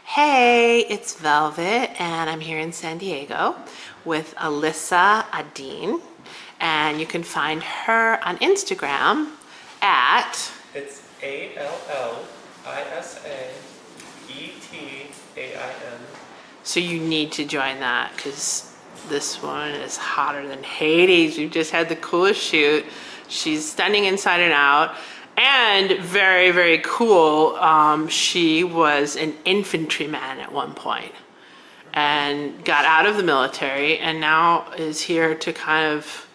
Hey, it's Velvet, and I'm here in San Diego with Allysa Etain, and you can find her on Instagram at... It's ALLISA ETAIN. So you need to join that because this one is hotter than Hades. We've just had the coolest shoot. She's stunning inside and out. And very, very cool, she was an infantryman at one point and got out of the military and now is here to kind of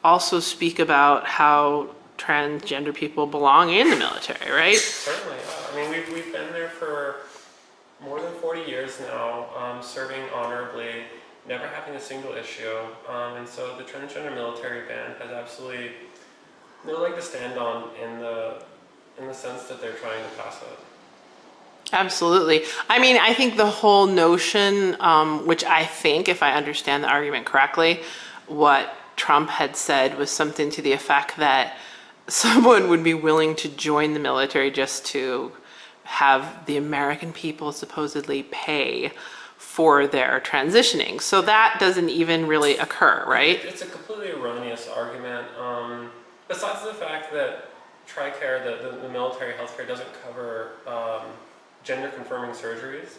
also speak about how transgender people belong in the military, right? Certainly. I mean, we've been there for more than 40 years now, serving honorably, never having a single issue. And so the transgender military band has absolutely no leg to stand on in the sense that they're trying to pass it. Absolutely. I mean, I think the whole notion, which I think, if I understand the argument correctly, what Trump had said was something to the effect that someone would be willing to join the military just to have the American people supposedly pay for their transitioning. So that doesn't even really occur, right? It's a completely erroneous argument. Besides the fact that TRICARE, the military healthcare, doesn't cover gender-confirming surgeries,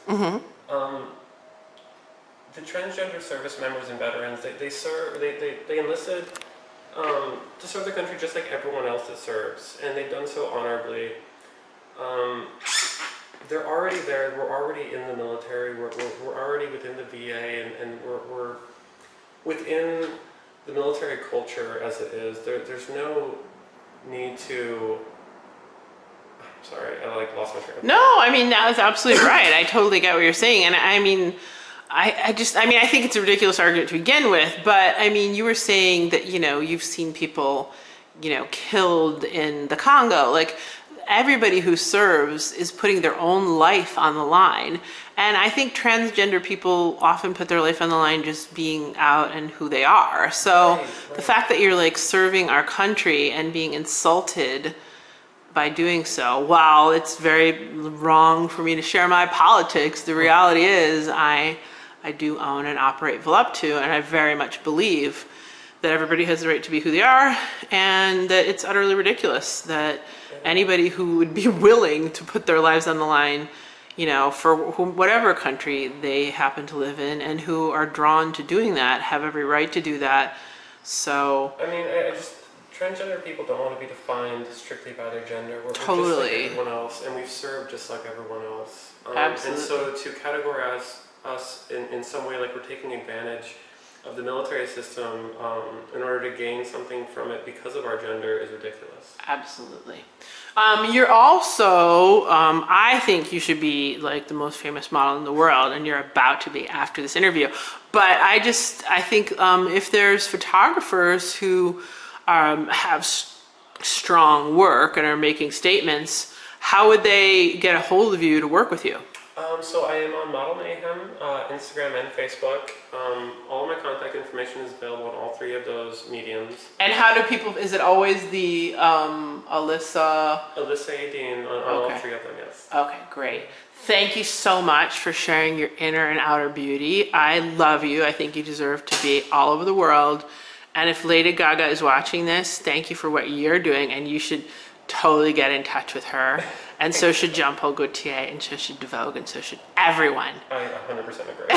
the transgender service members and veterans, they enlisted to serve the country just like everyone else that serves, and they've done so honorably. They're already there. We're already in the military. We're already within the VA, and we're within the military culture as it is. There's no need to... Sorry, I lost my train of thought. No, I mean, that was absolutely right. I totally get what you're saying. And I mean, I think it's a ridiculous argument to begin with, but I mean, you were saying that, you've seen people, killed in the Congo. Like, everybody who serves is putting their own life on the line. And I think transgender people often put their life on the line just being out and who they are. So Right. The fact that you're like serving our country and being insulted by doing so, while it's very wrong for me to share my politics, the reality is I do own and operate VOLUP2, and I very much believe that everybody has the right to be who they are, and that it's utterly ridiculous that anybody who would be willing to put their lives on the line, for whatever country they happen to live in, and who are drawn to doing that, have every right to do that. So I mean, transgender people don't want to be defined strictly by their gender. We're just Totally. like everyone else, and we've served just like everyone else. Absolutely. And so to categorize us in some way like we're taking advantage of the military system in order to gain something from it because of our gender is ridiculous. Absolutely. You're also, I think you should be like the most famous model in the world, and you're about to be after this interview. But I think if there's photographers who have strong work and are making statements, how would they get a hold of you to work with you? So I am on Model Mayhem, Instagram and Facebook. All of my contact information is available on all three of those mediums. And how do people, is it always the Allysa Etain on all three of them, yes. Okay, great. Thank you so much for sharing your inner and outer beauty. I love you. I think you deserve to be all over the world. And if Lady Gaga is watching this, thank you for what you're doing, and you should totally get in touch with her. And so should Jean-Paul Gaultier, and so should Vogue, and so should everyone. I 100% agree.